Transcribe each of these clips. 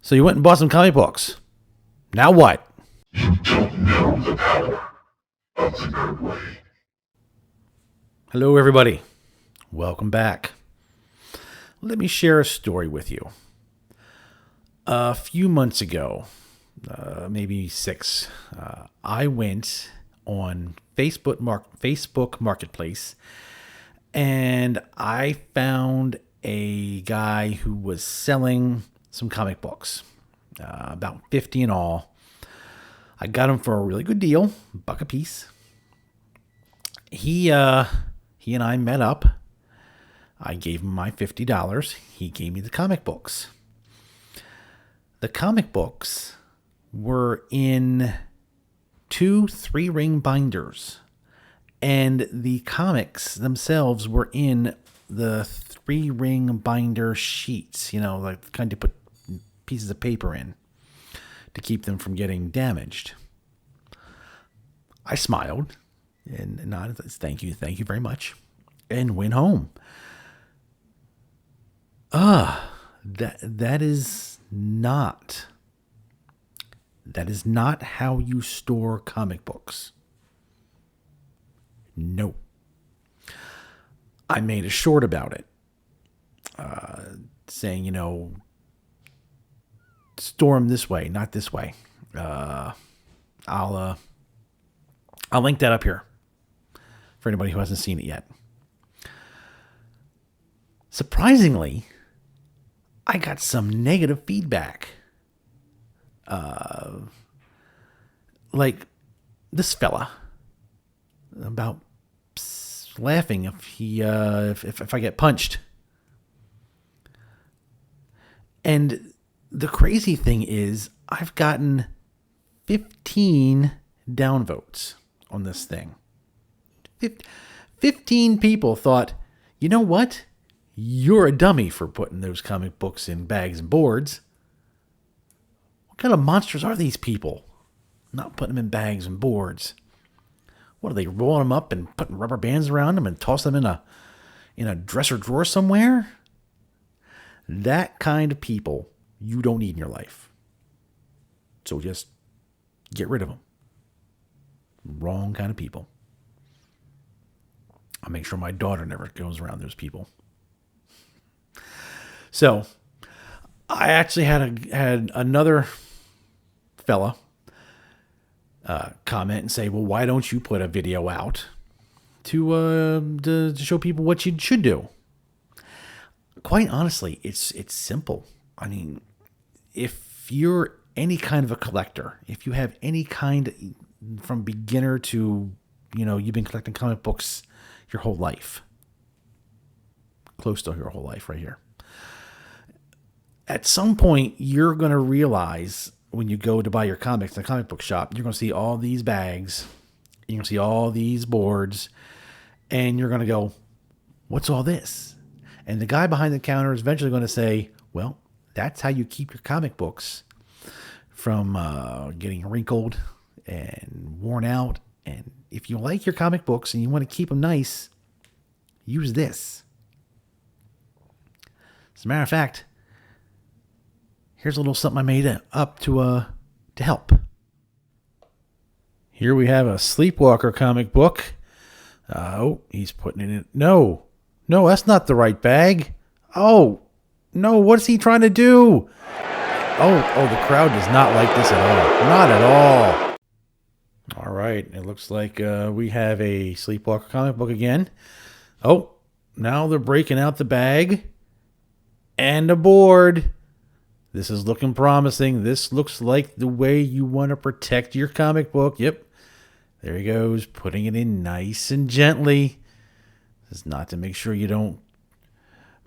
So you went and bought some comic books. Now what? You don't know the power of the nerd way. Hello, everybody. Welcome back. Let me share a story with you. A few months ago, maybe 6, I went on Facebook Marketplace, and I found a guy who was selling some comic books, about 50 in all. I got them for a really good deal, $1 a piece. He and I met up. I gave him my $50. He gave me the comic books. The comic books were in 2 3-ring binders, and the comics themselves were in the 3-ring binder sheets, like kind of put pieces of paper in to keep them from getting damaged. I smiled and nodded, thank you very much, and went home. That is not how you store comic books. No. I made a short about it, saying, store them this way, not this way. I'll link that up here for anybody who hasn't seen it yet. Surprisingly, I got some negative feedback. Like this fella about laughing if I get punched. And the crazy thing is, I've gotten 15 downvotes on this thing. 15 people thought, you know what? You're a dummy for putting those comic books in bags and boards. What kind of monsters are these people? Not putting them in bags and boards. What are they, rolling them up and putting rubber bands around them and toss them in a dresser drawer somewhere? That kind of people you don't need in your life. So just get rid of them. Wrong kind of people. I'll make sure my daughter never goes around those people. So I actually had another fella comment and say, well, why don't you put a video out to show people what you should do? Quite honestly, it's simple. I mean, if you're any kind of a collector, if you have any kind, from beginner to, you've been collecting comic books your whole life, close to your whole life right here. At some point, you're going to realize when you go to buy your comics in a comic book shop, you're going to see all these bags, you're going to see all these boards, and you're going to go, what's all this? And the guy behind the counter is eventually going to say, well, that's how you keep your comic books from getting wrinkled and worn out. And if you like your comic books and you want to keep them nice, use this. As a matter of fact, here's a little something I made up to help. Here we have a Sleepwalker comic book. He's putting it in. No, that's not the right bag. Oh, no, what's he trying to do? Oh, the crowd does not like this at all. Not at all. All right, it looks like we have a Sleepwalker comic book again. Oh, now they're breaking out the bag and the board. This is looking promising. This looks like the way you want to protect your comic book. Yep. There he goes, putting it in nice and gently. This is not to make sure you don't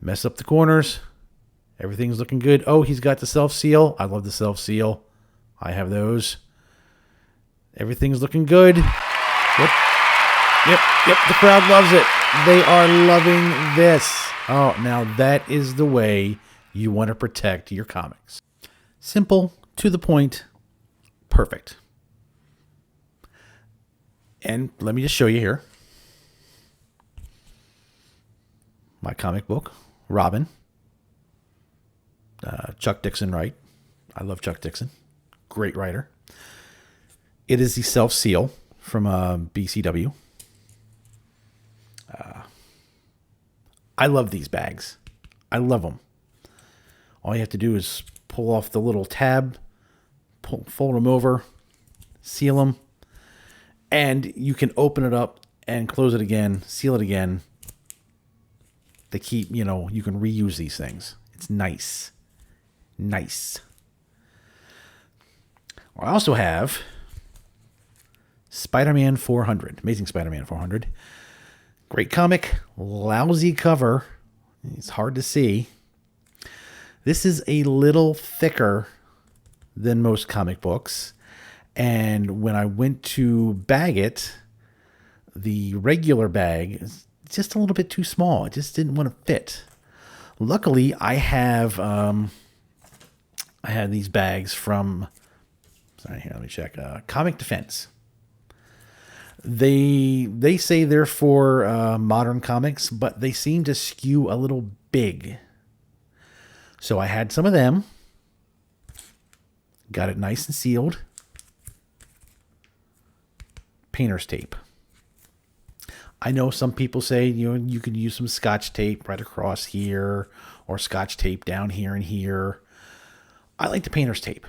mess up the corners. Everything's looking good. Oh, he's got the self-seal. I love the self-seal. I have those. Everything's looking good. Yep. The crowd loves it. They are loving this. Oh, now that is the way you want to protect your comics. Simple, to the point, perfect. And let me just show you here. My comic book, Robin. Chuck Dixon Wright. I love Chuck Dixon. Great writer. It is the self-seal from BCW. I love these bags. I love them. All you have to do is pull off the little tab, fold them over, seal them, and you can open it up and close it again, seal it again. They keep, you can reuse these things. It's nice. Nice. I also have Spider-Man 400. Amazing Spider-Man 400. Great comic. Lousy cover. It's hard to see. This is a little thicker than most comic books. And when I went to bag it, the regular bag is just a little bit too small. It just didn't want to fit. Luckily, I have these bags from, sorry, here, let me check, Comic Defense. They say they're for modern comics, but they seem to skew a little big. So I had some of them. Got it nice and sealed. Painter's tape. I know some people say, you can use some Scotch tape right across here or Scotch tape down here and here. I like the painter's tape.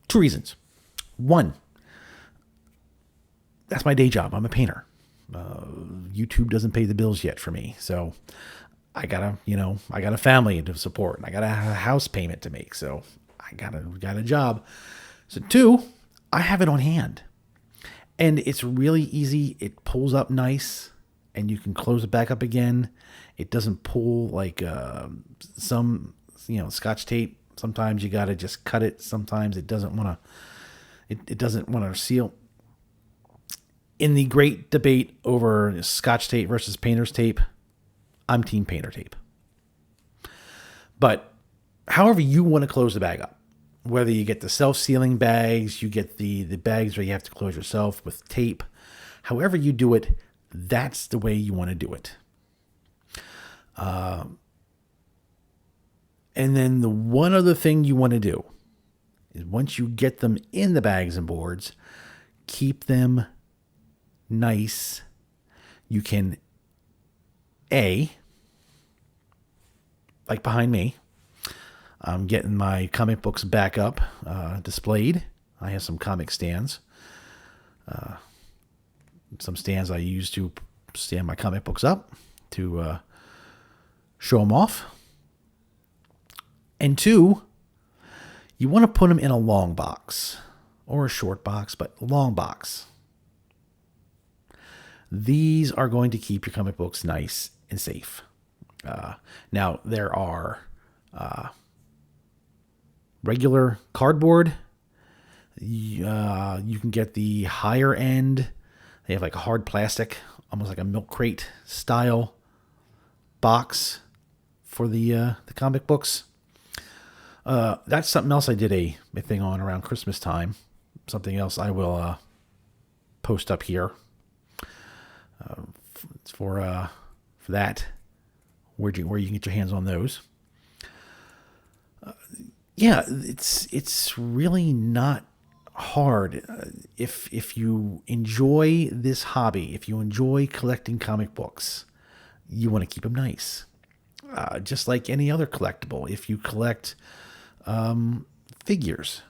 2 reasons. 1, that's my day job. I'm a painter. YouTube doesn't pay the bills yet for me. So I got a family to support and I got a house payment to make. So I got a job. So 2, I have it on hand. And it's really easy. It pulls up nice and you can close it back up again. It doesn't pull like some, Scotch tape. Sometimes you got to just cut it. Sometimes it doesn't want to, it doesn't want to seal. In the great debate over Scotch tape versus painter's tape, I'm team painter tape. But however you want to close the bag up, whether you get the self-sealing bags, you get the bags where you have to close yourself with tape, however you do it, that's the way you want to do it. And then the one other thing you want to do is once you get them in the bags and boards, keep them nice. You can, like behind me, I'm getting my comic books back up, displayed. I have some comic stands. Some stands I use to stand my comic books up to show them off. And 2, you want to put them in a long box or a short box, but long box. These are going to keep your comic books nice and safe. Now, there are regular cardboard. You can get the higher end. They have like a hard plastic, almost like a milk crate style box for the comic books. That's something else I did a thing on around Christmas time. Something else I will post up here for that. Where you can get your hands on those. Yeah, it's really not hard. If you enjoy this hobby, if you enjoy collecting comic books, you want to keep them nice. Just like any other collectible. If you collect figures,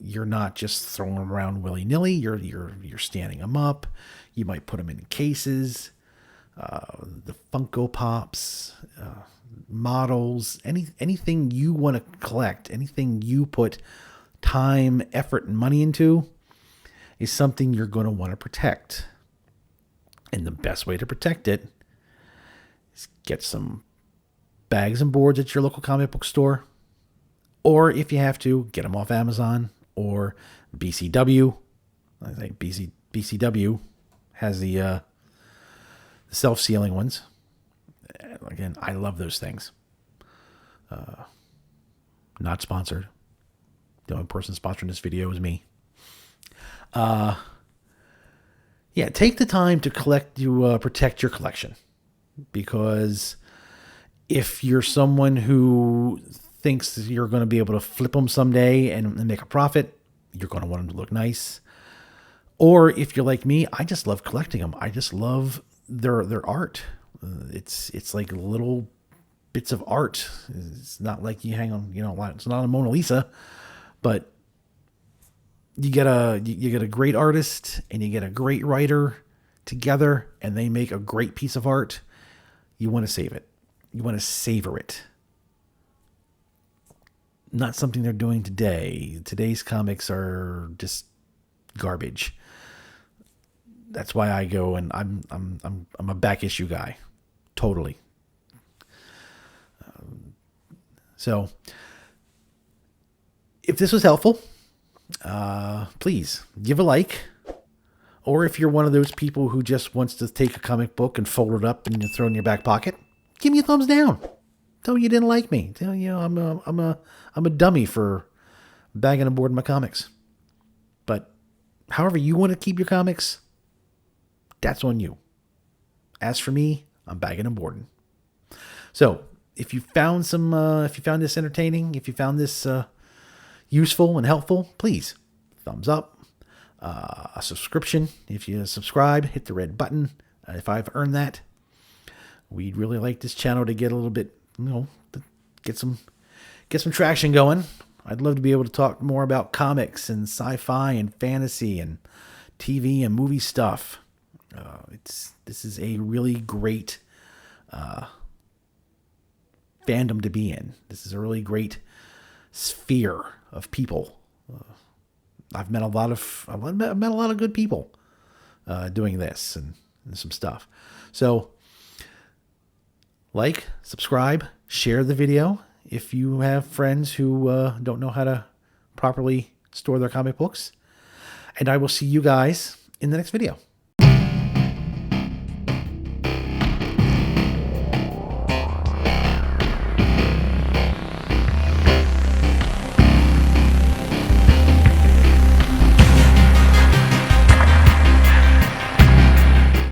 you're not just throwing them around willy-nilly. You're standing them up. You might put them in cases. The Funko Pops, models, anything you want to collect, anything you put time, effort, and money into is something you're going to want to protect. And the best way to protect it is get some bags and boards at your local comic book store. Or if you have to, get them off Amazon or BCW. I think BCW has the self-sealing ones. Again, I love those things. Not sponsored. The only person sponsoring this video is me. Yeah, take the time to protect your collection. Because if you're someone who thinks that you're going to be able to flip them someday and make a profit, you're going to want them to look nice. Or if you're like me, I just love collecting them. I just love their art. It's like little bits of art. It's not like you hang on, it's not a Mona Lisa, but you get a great artist and you get a great writer together, and they make a great piece of art. You want to save it. You want to savor it. Not something they're doing today. Today's comics are just garbage. That's why I go and I'm a back issue guy, totally. So, if this was helpful, please give a like. Or if you're one of those people who just wants to take a comic book and fold it up and throw it in your back pocket, give me a thumbs down. Tell me you didn't like me. Tell I'm a dummy for bagging and boarding my comics. But however you want to keep your comics, that's on you. As for me, I'm bagging and boarding. So if you found this entertaining, if you found this useful and helpful, please thumbs up, a subscription. If you subscribe, hit the red button. If I've earned that, we'd really like this channel to get a little bit, get some traction going. I'd love to be able to talk more about comics and sci-fi and fantasy and TV and movie stuff. This is a really great fandom to be in. This is a really great sphere of people. I've met a lot of good people doing this and some stuff. So like, subscribe, share the video if you have friends who don't know how to properly store their comic books. And I will see you guys in the next video.